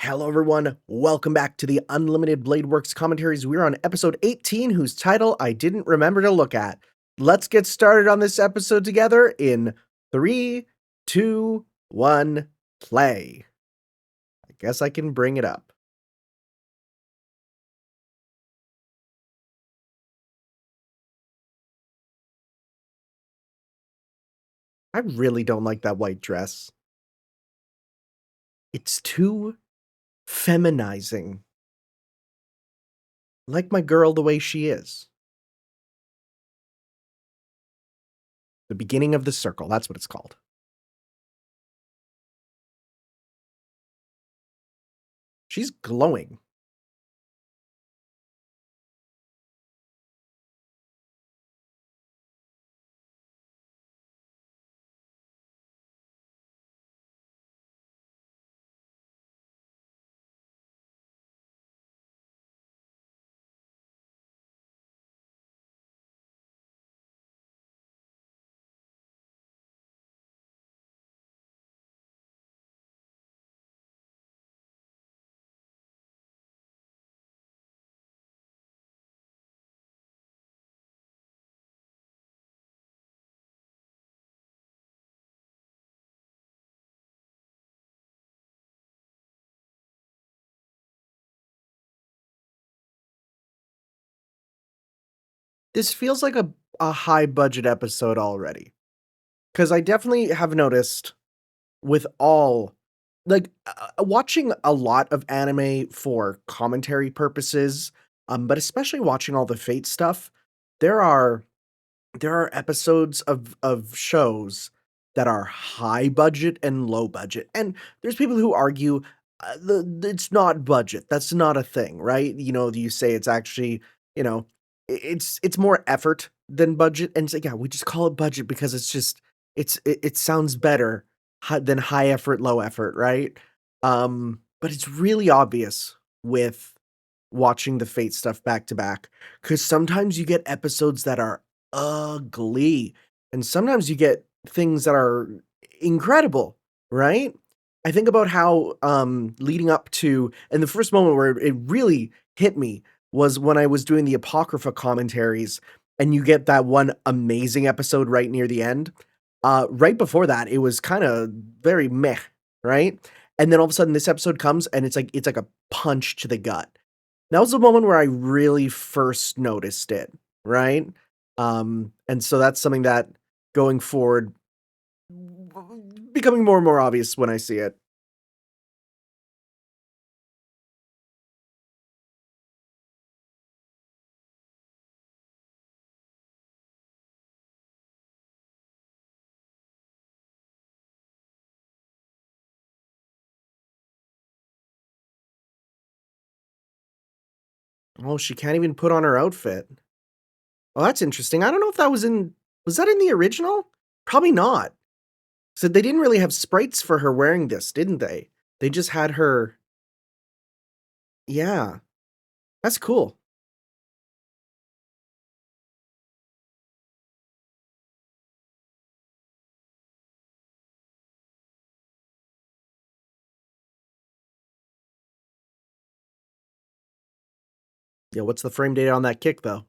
Hello, everyone. Welcome back to the Unlimited Blade Works commentaries. We're on episode 18, whose title I didn't remember to look at. Let's get started on this episode together in 3, 2, 1, play. I guess I can bring it up. I really don't like that white dress. It's too feminizing. Like my girl the way she is. The beginning of the circle, that's what it's called. She's glowing. This feels like a high budget episode already. Because I definitely have noticed with all watching a lot of anime for commentary purposes, but especially watching all the Fate stuff, there are there are episodes of shows that are high budget and low budget, and there's people who argue, it's not budget, that's not a thing, right? You know, you say it's actually, you know, it's more effort than budget, and it's like, yeah, we just call it budget because it's just it sounds better than high effort, low effort, right? But it's really obvious with watching the Fate stuff back to back, because sometimes you get episodes that are ugly, and sometimes you get things that are incredible, right? I think about how, leading up to and the first moment where it really hit me was when I was doing the Apocrypha commentaries, and you get that one amazing episode right near the end. Right before that, it was kinda very meh, right? And then all of a sudden, this episode comes, and it's like a punch to the gut. That was the moment where I really first noticed it, right? And so that's something that going forward becoming more and more obvious when I see it. Oh, she can't even put on her outfit. Oh, that's interesting. I don't know if that was that in the original? Probably not. So they didn't really have sprites for her wearing this, didn't they? They just had her. Yeah, that's cool. Yeah, what's the frame date on that kick though?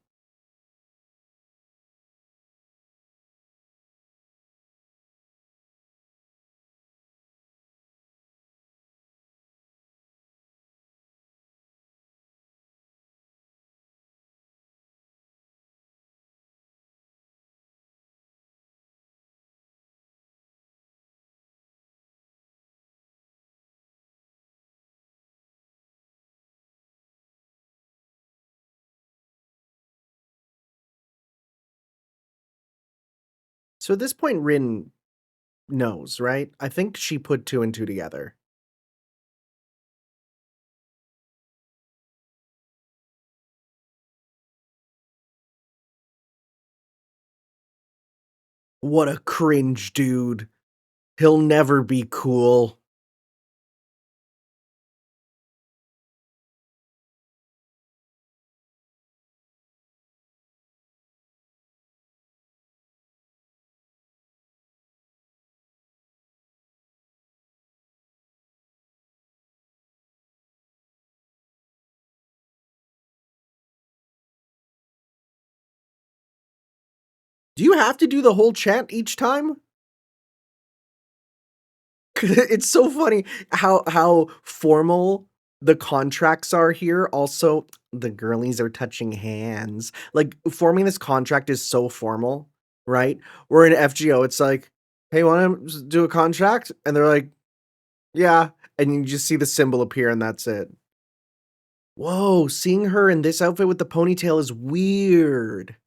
So at this point, Rin knows, right? I think she put two and two together. What a cringe dude. He'll never be cool. Do you have to do the whole chant each time? It's so funny how formal the contracts are here. Also, the girlies are touching hands. Like, forming this contract is so formal, right? Where in FGO, it's like, "Hey, wanna do a contract?" And they're like, "Yeah," and you just see the symbol appear, and that's it. Whoa, seeing her in this outfit with the ponytail is weird.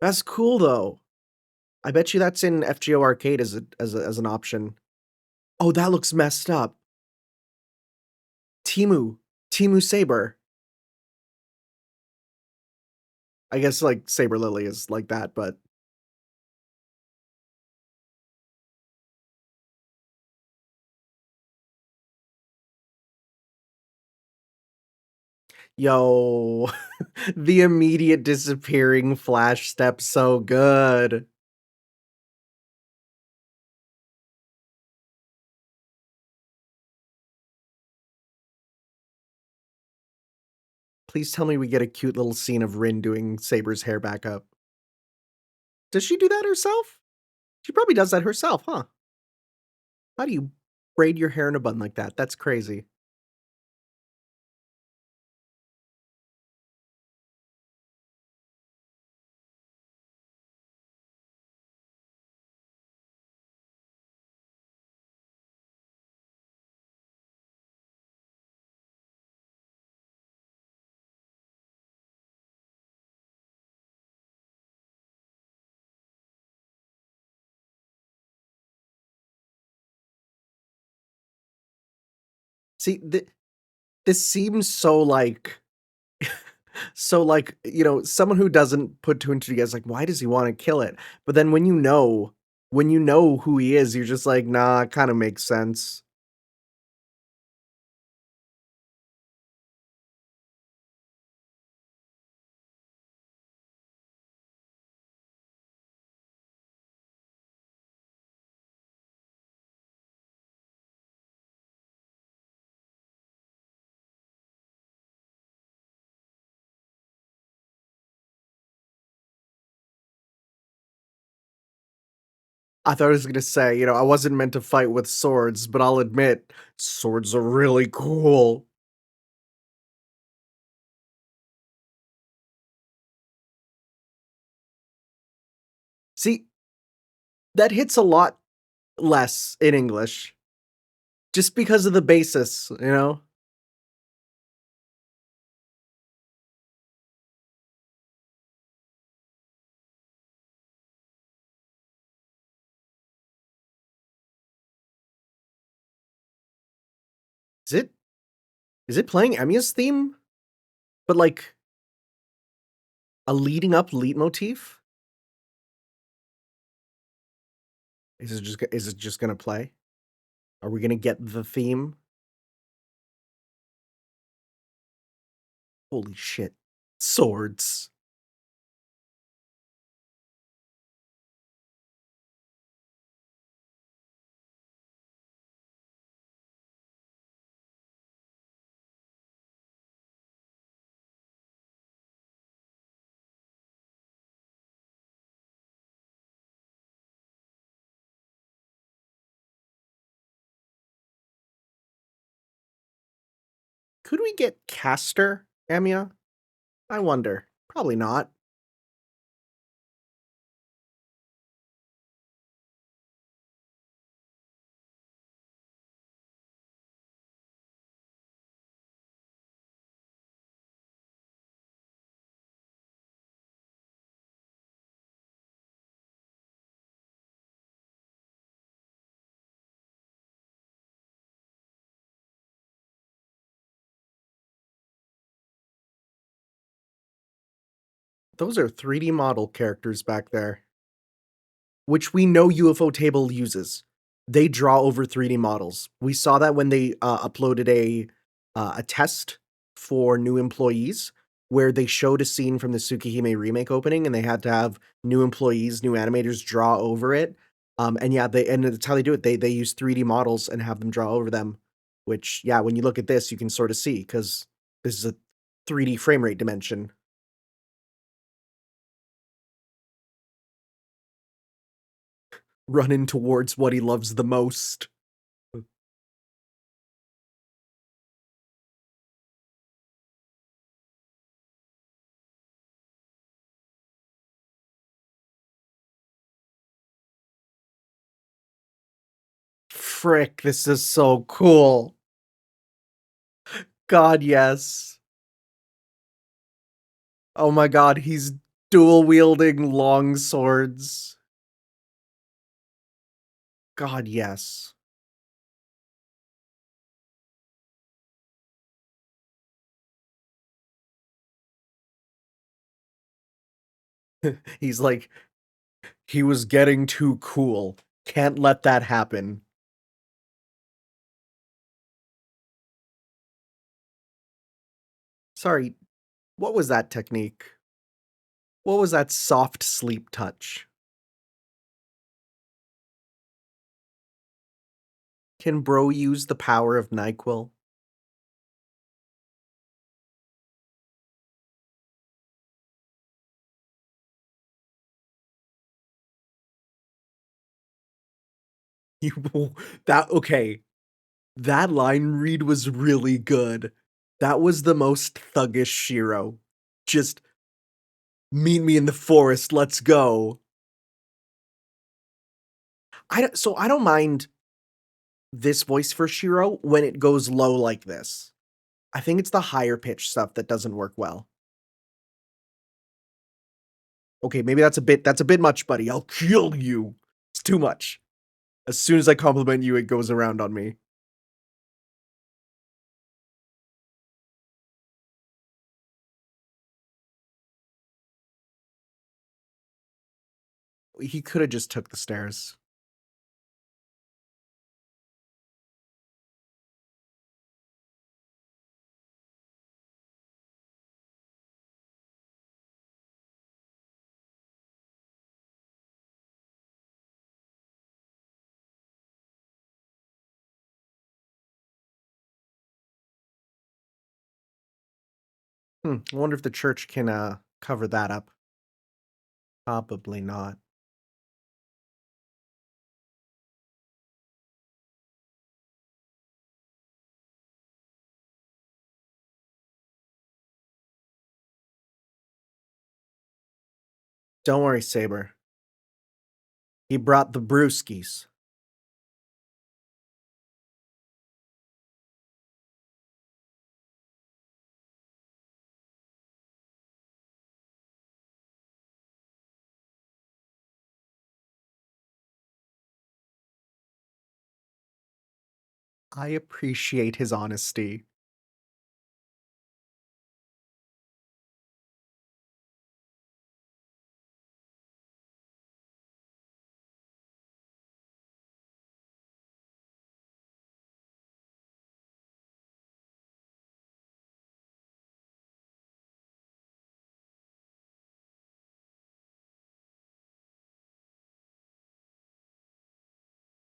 That's cool, though. I bet you that's in FGO Arcade as an option. Oh, that looks messed up. Timu. Timu Saber. I guess, like, Saber Lily is like that, but yo, the immediate disappearing flash step, so good. Please tell me we get a cute little scene of Rin doing Saber's hair back up. Does she do that herself? She probably does that herself, huh? How do you braid your hair in a bun like that? That's crazy. See, this seems so, like so, like, someone who doesn't put 2 and 2 together is like, "Why does he wanna kill it?" But then when you know who he is, you're just like, "Nah, it kinda makes sense." I thought I was gonna say, I wasn't meant to fight with swords, but I'll admit, swords are really cool. See, that hits a lot less in English, just because of the basis, you know? Is it is it playing Emiya's theme, but, like, a leading up leitmotif? Is it just gonna play? Are we gonna get the theme? Holy shit. Swords. Could we get Caster, Emiya? I wonder. Probably not. Those are 3D model characters back there, which we know ufotable uses. They draw over 3D models. We saw that when they, uploaded a test for new employees, where they showed a scene from the Tsukihime remake opening, and they had to have new employees, new animators draw over it. And yeah, and that's how they do it. They use 3D models and have them draw over them, which, yeah, when you look at this, you can sort of see because this is a 3D frame rate dimension. running towards what he loves the most. Frick, this is so cool. God, yes. Oh my god, he's dual wielding long swords. God, yes. He's like, he was getting too cool. Can't let that happen. Sorry, what was that technique? What was that soft sleep touch? Can bro use the power of NyQuil? You that okay. That line read was really good. That was the most thuggish Shiro. Just meet me in the forest, let's go. I don't mind this voice for Shiro when it goes low like this. I think it's the higher pitch stuff that doesn't work well. Okay, maybe that's a bit much, buddy. I'll kill you. It's too much. As soon as I compliment you, it goes around on me. He could have just took the stairs. I wonder if the church can cover that up. Probably not. Don't worry, Saber. He brought the brewskis. I appreciate his honesty.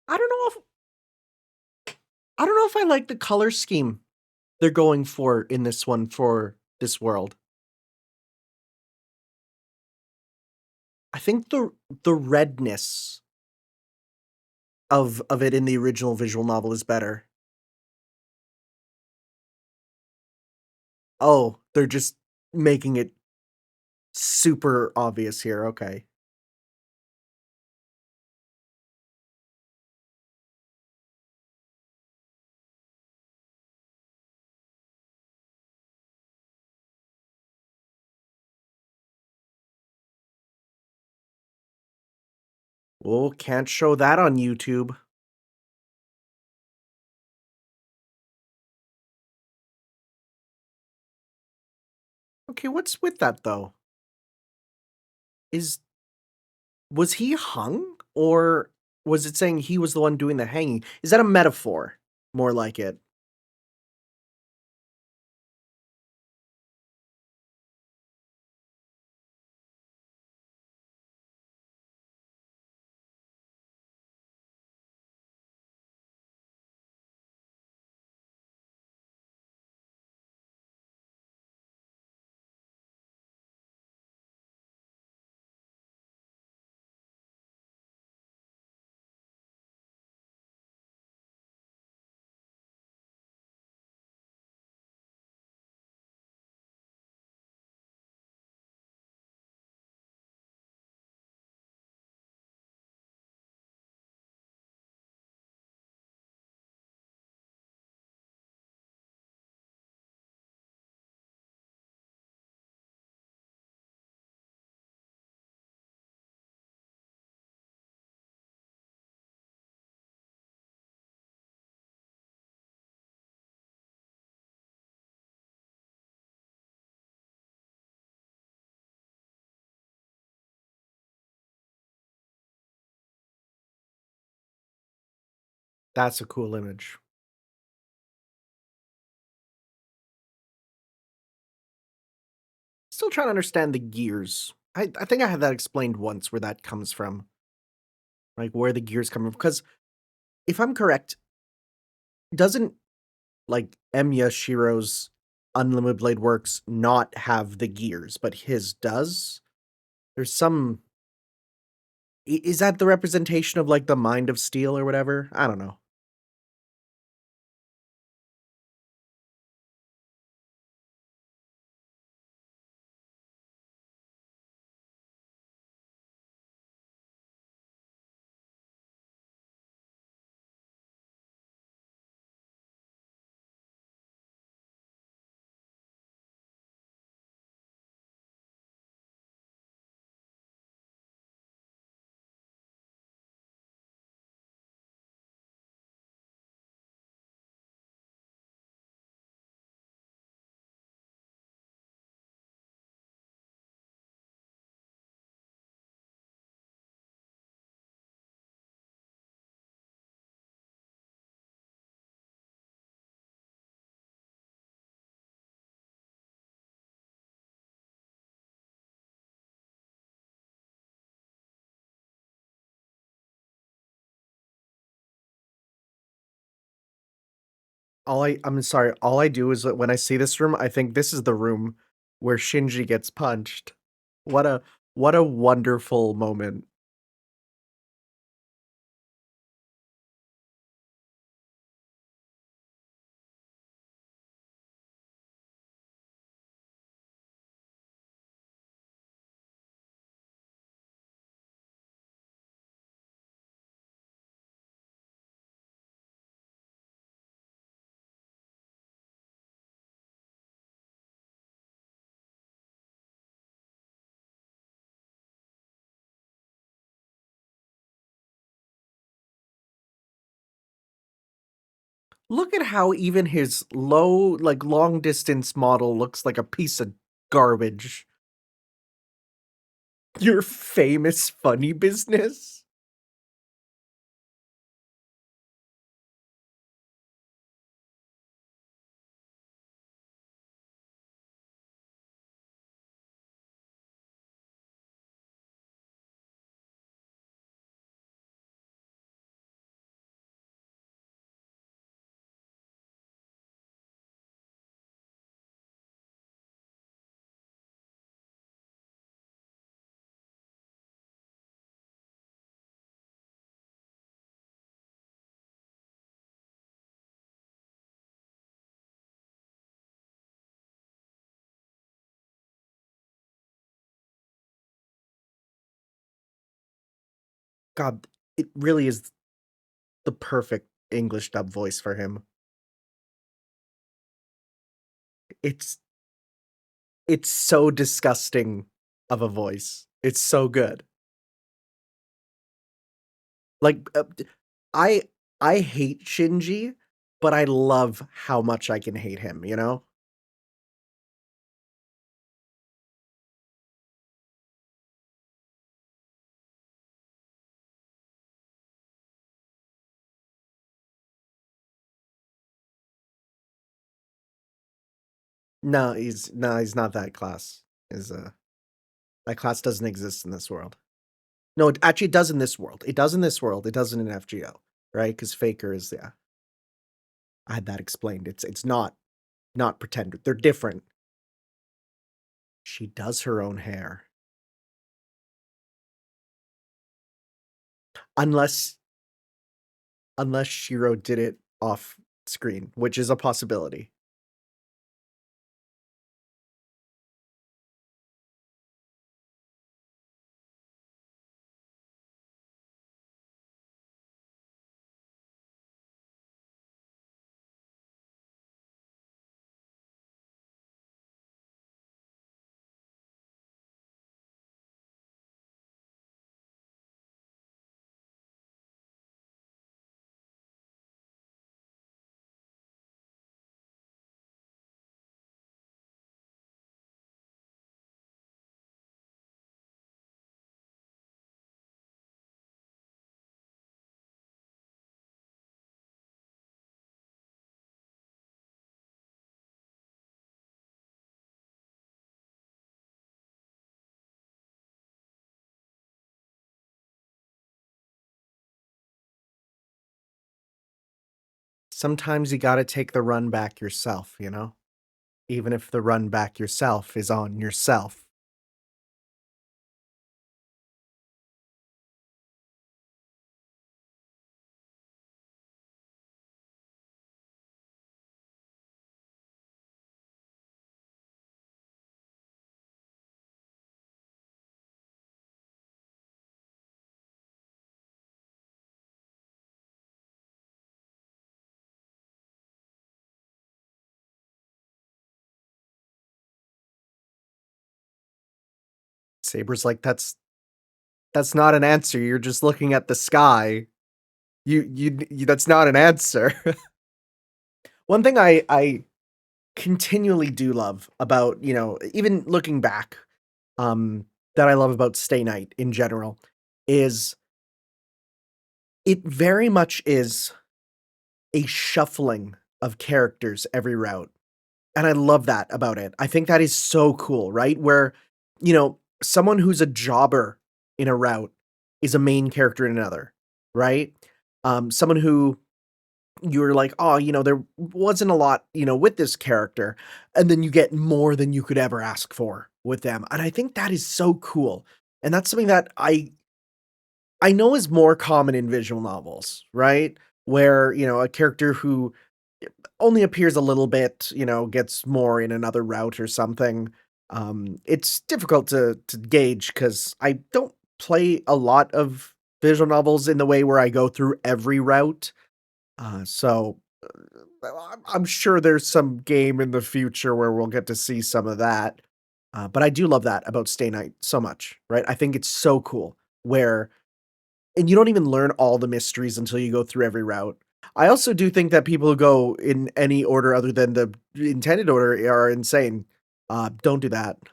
I don't know if I don't know if I like the color scheme they're going for in this one for this world. I think the redness of it in the original visual novel is better. Oh, they're just making it super obvious here. Okay. Well, can't show that on YouTube. Okay, what's with that though? Is was he hung or was it saying he was the one doing the hanging? Is that a metaphor? More like it. That's a cool image. Still trying to understand the gears. I think I had that explained once where that comes from, like where the gears come from. Because if I'm correct, doesn't like Emiya Shiro's Unlimited Blade Works not have the gears, but his does? There's some is that the representation of like the Mind of Steel or whatever? I don't know. I'm sorry, all I do is that when I see this room, I think this is the room where Shinji gets punched. What a what a wonderful moment. Look at how even his low, like, long distance model looks like a piece of garbage. Your famous funny business? God, it really is the perfect English dub voice for him. It's it's so disgusting of a voice. It's so good. Like, I I hate Shinji, but I love how much I can hate him, you know? No, he's not that class. Is that class doesn't exist in this world. No, it actually does in this world. It does in this world. It doesn't in FGO, right? Because Faker is yeah. I had that explained. It's not pretend. They're different. She does her own hair. Unless unless Shiro did it off screen, which is a possibility. Sometimes you gotta take the run back yourself, you know? Even if the run back yourself is on yourself. Saber's like, that's not an answer, you're just looking at the sky. You that's not an answer." One thing I continually do love about, even looking back, that I love about Stay Night in general is it very much is a shuffling of characters every route. And I love that about it. I think that is so cool, right? Where, someone who's a jobber in a route is a main character in another, right? Someone who you're like, "Oh, there wasn't a lot, with this character," and then you get more than you could ever ask for with them, and I think that is so cool, and that's something that I know is more common in visual novels, right? Where, a character who only appears a little bit, gets more in another route or something. It's difficult to gauge because I don't play a lot of visual novels in the way where I go through every route. I'm sure there's some game in the future where we'll get to see some of that. But I do love that about Stay Night so much, right? I think it's so cool where and you don't even learn all the mysteries until you go through every route. I also do think that people who go in any order other than the intended order are insane. Don't do that. I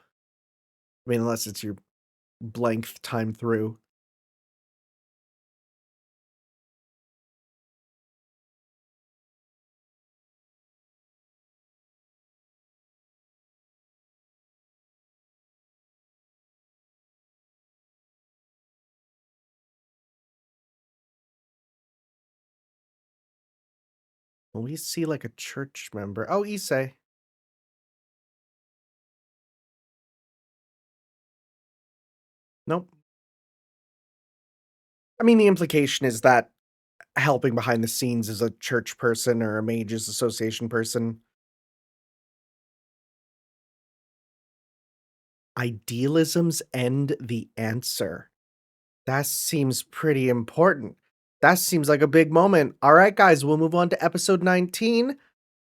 mean, unless it's your blank time through. When we see like a church member. Oh, Issei. Nope. I mean, the implication is that helping behind the scenes is a church person or a mages association person. Idealism's end the answer. That seems pretty important. That seems like a big moment. All right, guys, we'll move on to episode 19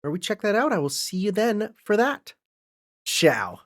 where we check that out. I will see you then for that. Ciao.